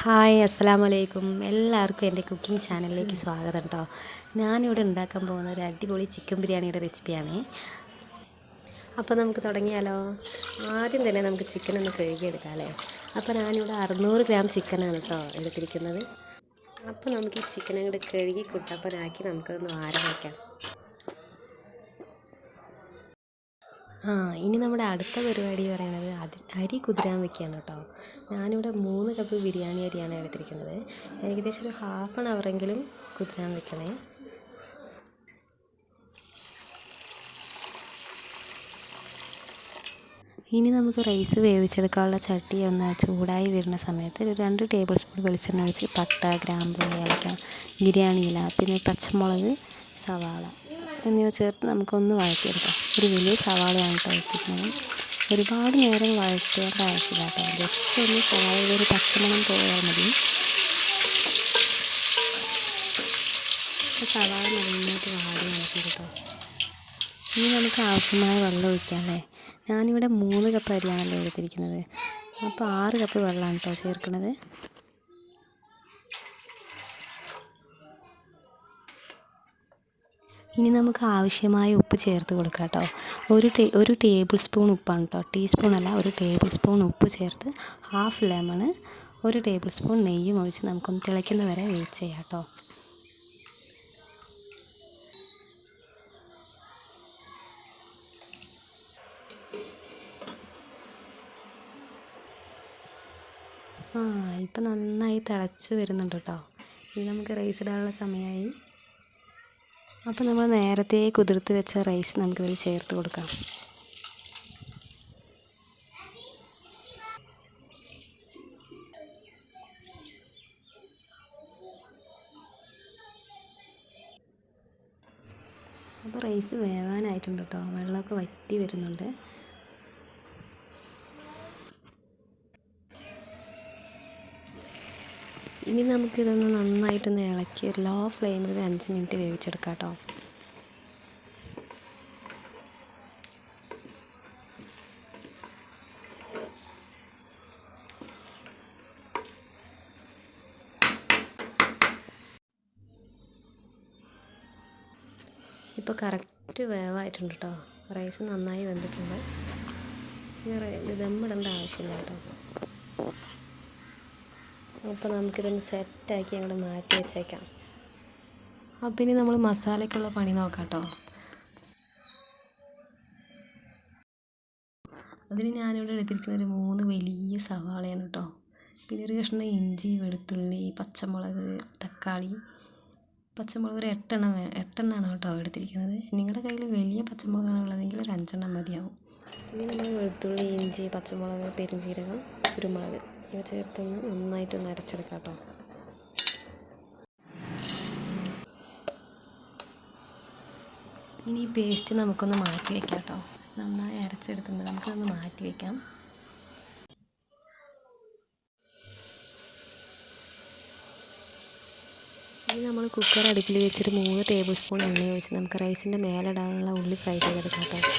Hi അസ്സലാമു അലൈക്കും. എല്ലാവർക്കും എൻ്റെ കുക്കിംഗ് ചാനലിലേക്ക് സ്വാഗതം കേട്ടോ. ഞാനിവിടെ ഉണ്ടാക്കാൻ പോകുന്ന ഒരു അടിപൊളി ചിക്കൻ ബിരിയാണിയുടെ റെസിപ്പിയാണ്. അപ്പോൾ നമുക്ക് തുടങ്ങിയാലോ. ആദ്യം തന്നെ നമുക്ക് ചിക്കൻ ഒന്ന് കഴുകിയെടുക്കാം അല്ലേ. അപ്പോൾ ഞാനിവിടെ 600 ഗ്രാം ചിക്കനാണ് കേട്ടോ എടുത്തിരിക്കുന്നത്. അപ്പോൾ നമുക്ക് ഈ ചിക്കൻ അങ്ങോട്ട് കഴുകി കുട്ടപ്പനാക്കി നമുക്കതൊന്ന് വാരം വയ്ക്കാം. ഇനി നമ്മുടെ അടുത്ത പരിപാടി പറയുന്നത് അരി കുതിരാൻ വെക്കുകയാണ് കേട്ടോ. ഞാനിവിടെ 3 കപ്പ് ബിരിയാണി അരിയാണ് എടുത്തിരിക്കുന്നത്. ഏകദേശം ഒരു ഹാഫ് ആൻ അവറെങ്കിലും കുതിരാൻ വെക്കണേ. ഇനി നമുക്ക് റൈസ് വേവിച്ചെടുക്കാനുള്ള ചട്ടി ഒന്ന് ചൂടായി വരുന്ന സമയത്ത് ഒരു 2 ടേബിൾ സ്പൂൺ വെളിച്ചെണ്ണ ഒഴിച്ച് പട്ട, ഗ്രാമ്പു, ഏലക്ക, ബിരിയാണി ഇല, പിന്നെ പച്ചമുളക്, സവാള എന്നിവ ചേർത്ത് നമുക്കൊന്ന് വഴറ്റിയെടുക്കാം. ഒരു വലിയ സവാളയാണ് കേട്ടോ വയ്ക്കുന്നത്. ഒരുപാട് നേരം വഴറ്റേണ്ട ആവശ്യമില്ല കേട്ടോ. ജസ്റ്റ് ഒന്ന് സവാളയുടെ ഒരു പച്ചമണം പോയാൽ മതി. സവാള നന്നായിട്ട് വാടി വഴറ്റി കേട്ടോ. ഇനി നമുക്ക് ആവശ്യമായ വെള്ളം ഒഴിക്കാം അല്ലേ. ഞാനിവിടെ 3 കപ്പ് അരിയാണല്ലോ എടുത്തിരിക്കുന്നത്. അപ്പോൾ 6 കപ്പ് വെള്ളമാണ് കേട്ടോ ചേർക്കുന്നത്. ഇനി നമുക്ക് ആവശ്യമായ ഉപ്പ് ചേർത്ത് കൊടുക്കാം കേട്ടോ. ഒരു ടേബിൾ സ്പൂൺ ഉപ്പാണ് കേട്ടോ, ടീസ്പൂൺ അല്ല, ഒരു ടേബിൾ സ്പൂൺ ഉപ്പ് ചേർത്ത് ഹാഫ് ലെമണ്, 1 ടേബിൾ സ്പൂൺ നെയ്യും ഒഴിച്ച് നമുക്കൊന്ന് തിളയ്ക്കുന്ന വരെ വെയിറ്റ് ചെയ്യാം കേട്ടോ. ഇപ്പം നന്നായി തിളച്ച് വരുന്നുണ്ട് കേട്ടോ. ഇനി നമുക്ക് റൈസ് ഇടാനുള്ള സമയമായി. അപ്പോൾ നമ്മൾ നേരത്തെ കുതിർത്ത് വെച്ച റൈസ് നമുക്കിതിൽ ചേർത്ത് കൊടുക്കാം. അപ്പോൾ റൈസ് വേവാനായിട്ടുണ്ട് കേട്ടോ. വെള്ളമൊക്കെ വറ്റി വരുന്നുണ്ട്. ഇനി നമുക്കിതൊന്ന് നന്നായിട്ടൊന്ന് ഇളക്കി ലോ ഫ്ലെയിമിൽ ഒരു 5 മിനിറ്റ് വേവിച്ചെടുക്കാം കേട്ടോ. ഇപ്പോൾ കറക്റ്റ് വേവായിട്ടുണ്ട് കേട്ടോ. റൈസ് നന്നായി വെന്തിട്ടുണ്ട്. ഇനി ദമ്മിടേണ്ട ആവശ്യമില്ല കേട്ടോ. അപ്പോൾ നമുക്കിതൊന്ന് സെറ്റാക്കി അങ്ങോട്ട് മാറ്റി വെച്ചേക്കാം. അപ്പോൾ ഇനി നമ്മൾ മസാലയ്ക്കുള്ള പണി നോക്കാം കേട്ടോ. അതിന് ഞാനിവിടെ എടുത്തിരിക്കുന്ന ഒരു 3 വലിയ സവാളയാണ് കേട്ടോ. പിന്നെ ഒരു കഷ്ണം ഇഞ്ചി, വെളുത്തുള്ളി, പച്ചമുളക്, തക്കാളി. പച്ചമുളക് ഒരു 8 എണ്ണമാണ് കേട്ടോ എടുത്തിരിക്കുന്നത്. നിങ്ങളുടെ കയ്യിൽ വലിയ പച്ചമുളകാണ് ഉള്ളതെങ്കിൽ ഒരു 5 എണ്ണം മതിയാവും. ഇനി നമ്മൾ വെളുത്തുള്ളി, ഇഞ്ചി, പച്ചമുളക്, പെരുംജീരകം, കുരുമുളക് ഇവ ചേർത്തൊന്ന് നന്നായിട്ടൊന്ന് അരച്ചെടുക്കാം കേട്ടോ. ഇനി ഈ പേസ്റ്റ് നമുക്കൊന്ന് മാറ്റി വയ്ക്കാം കേട്ടോ. നന്നായി അരച്ചെടുത്തിട്ടുണ്ട്. നമുക്കൊന്ന് മാറ്റി വയ്ക്കാം. ഇനി നമ്മൾ കുക്കർ അടുപ്പിൽ വെച്ചിട്ട് 3 ടേബിൾ സ്പൂൺ എണ്ണ ഒഴിച്ച് നമുക്ക് റൈസിൻ്റെ മേലിടാനുള്ള ഉള്ളി ഫ്രൈ ചെയ്തെടുക്കാം കേട്ടോ.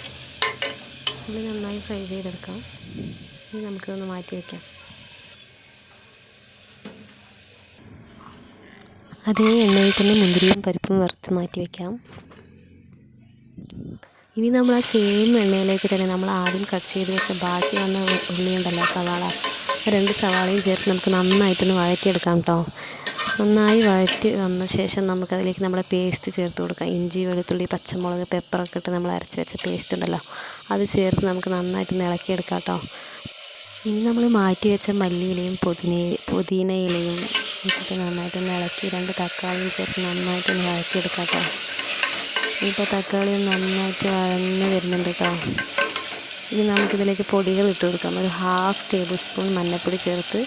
ഉള്ളി നന്നായി ഫ്രൈ ചെയ്തെടുക്കാം. ഇനി നമുക്കൊന്ന് മാറ്റി വയ്ക്കാം. അതേ എണ്ണയിൽ തന്നെ മുന്തിരിയും പരിപ്പും വറുത്ത് മാറ്റി വയ്ക്കാം. ഇനി നമ്മൾ ആ സെയിം എണ്ണയിലേക്ക് തന്നെ നമ്മൾ ആദ്യം കട്ട് ചെയ്ത് വെച്ച ബാക്കി വന്ന ഉള്ളിയുണ്ടല്ലോ, സവാള, 2 സവാളയും ചേർത്ത് നമുക്ക് നന്നായിട്ടൊന്ന് വഴറ്റിയെടുക്കാം കേട്ടോ. നന്നായി വഴറ്റി വന്ന ശേഷം നമുക്കതിലേക്ക് നമ്മുടെ പേസ്റ്റ് ചേർത്ത് കൊടുക്കാം. ഇഞ്ചി, വെളുത്തുള്ളി, പച്ചമുളക്, പെപ്പറൊക്കെ ഇട്ട് നമ്മൾ അരച്ച് വെച്ച പേസ്റ്റ് ഉണ്ടല്ലോ, അത് ചേർത്ത് നമുക്ക് നന്നായിട്ടൊന്ന് ഇളക്കിയെടുക്കാം കേട്ടോ. ഇനി നമ്മൾ മാറ്റി വെച്ച മല്ലിയിലയും പുതിനയിലയും ഇട്ടിട്ട് നന്നായിട്ടൊന്ന് ഇളക്കി 2 തക്കാളിയും ചേർത്ത് നന്നായിട്ടൊന്ന് വഴറ്റിയെടുക്കാം കേട്ടോ. ഇപ്പോൾ തക്കാളി നന്നായിട്ട് വഴന്ന് വരുന്നുണ്ട് കേട്ടോ. ഇനി നമുക്കിതിലേക്ക് പൊടികൾ ഇട്ട് കൊടുക്കാം. ഒരു ഹാഫ് ടേബിൾ സ്പൂൺ മഞ്ഞൾപ്പൊടി ചേർത്ത്,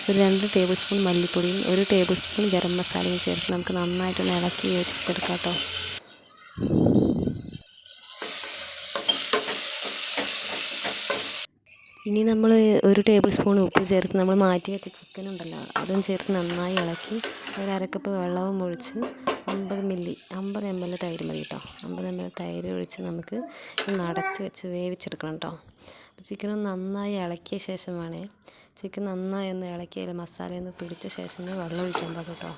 ഒരു 2 ടേബിൾ സ്പൂൺ മല്ലിപ്പൊടിയും 1 ടേബിൾ സ്പൂൺ ഗരം മസാലയും ചേർത്ത് നമുക്ക് നന്നായിട്ടൊന്ന് ഇളക്കി യോജിപ്പിച്ചെടുക്കാം കേട്ടോ. ഇനി നമ്മൾ 1 ടേബിൾ സ്പൂൺ ഉപ്പ് ചേർത്ത് നമ്മൾ മാറ്റി വെച്ച ചിക്കൻ ഉണ്ടല്ലോ, അതും ചേർത്ത് നന്നായി ഇളക്കി ഒരു 1/2 കപ്പ് വെള്ളവും ഒഴിച്ച് 50 ml തൈര് മതി കേട്ടോ. 50 ml തൈര് ഒഴിച്ച് നമുക്ക് ഒന്ന് അടച്ച് വെച്ച് വേവിച്ചെടുക്കണം കേട്ടോ. ചിക്കനൊന്ന് നന്നായി ഇളക്കിയ ശേഷം വേണേ ചിക്കൻ നന്നായി ഒന്ന് ഇളക്കി അതിൽ മസാലയൊന്ന് പിടിച്ച ശേഷം വെള്ളം ഒഴിക്കാൻ പാടും കേട്ടോ.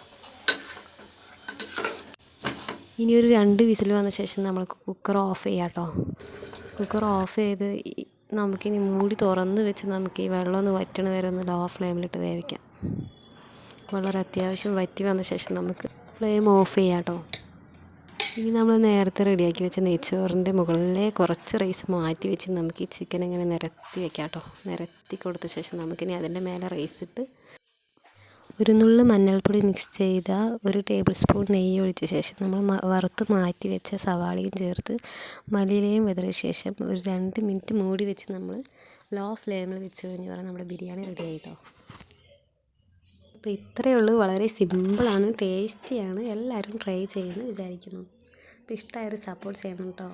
ഇനിയൊരു 2 വിസിൽ വന്ന ശേഷം നമുക്ക് കുക്കർ ഓഫ് ചെയ്യാം കേട്ടോ. കുക്കർ ഓഫ് ചെയ്ത് നമുക്കിനി മൂടി തുറന്ന് വെച്ച് നമുക്ക് ഈ വെള്ളം ഒന്ന് വറ്റണ വരെ ഒന്ന് ലോ ഫ്ലെയിമിലിട്ട് വേവിക്കാം. വളരെ അത്യാവശ്യം വറ്റി വന്ന ശേഷം നമുക്ക് ഫ്ലെയിം ഓഫ് ചെയ്യാം കേട്ടോ. ഇനി നമ്മൾ നേരത്തെ റെഡിയാക്കി വെച്ച നെയ്ച്ചോറിൻ്റെ മുകളിലെ കുറച്ച് റൈസ് മാറ്റി വെച്ച് നമുക്ക് ഈ ചിക്കൻ ഇങ്ങനെ നിരത്തി വെക്കാം കേട്ടോ. നിരത്തി കൊടുത്ത ശേഷം നമുക്കിനി അതിൻ്റെ മേലെ റൈസ് ഇട്ട് ഒരു നുള്ളു മഞ്ഞൾപ്പൊടി മിക്സ് ചെയ്ത 1 ടേബിൾ സ്പൂൺ നെയ്യ് ഒഴിച്ച ശേഷം നമ്മൾ വറുത്ത് മാറ്റി വെച്ച സവാളയും ചേർത്ത് മല്ലിയിലയും വിതറിയ ശേഷം ഒരു 2 മിനിറ്റ് മൂടി വെച്ച് നമ്മൾ ലോ ഫ്ലെയിമിൽ വെച്ച് കഴിഞ്ഞ് പറഞ്ഞാൽ നമ്മുടെ ബിരിയാണി റെഡി ആയിട്ടോ. അപ്പോൾ ഇത്രയേ ഉള്ളൂ. വളരെ സിമ്പിളാണ്, ടേസ്റ്റിയാണ്. എല്ലാവരും ട്രൈ ചെയ്യുമെന്ന് വിചാരിക്കുന്നു. അപ്പോൾ ഇഷ്ടമായൊരു സപ്പോർട്ട് ചെയ്യണം കേട്ടോ.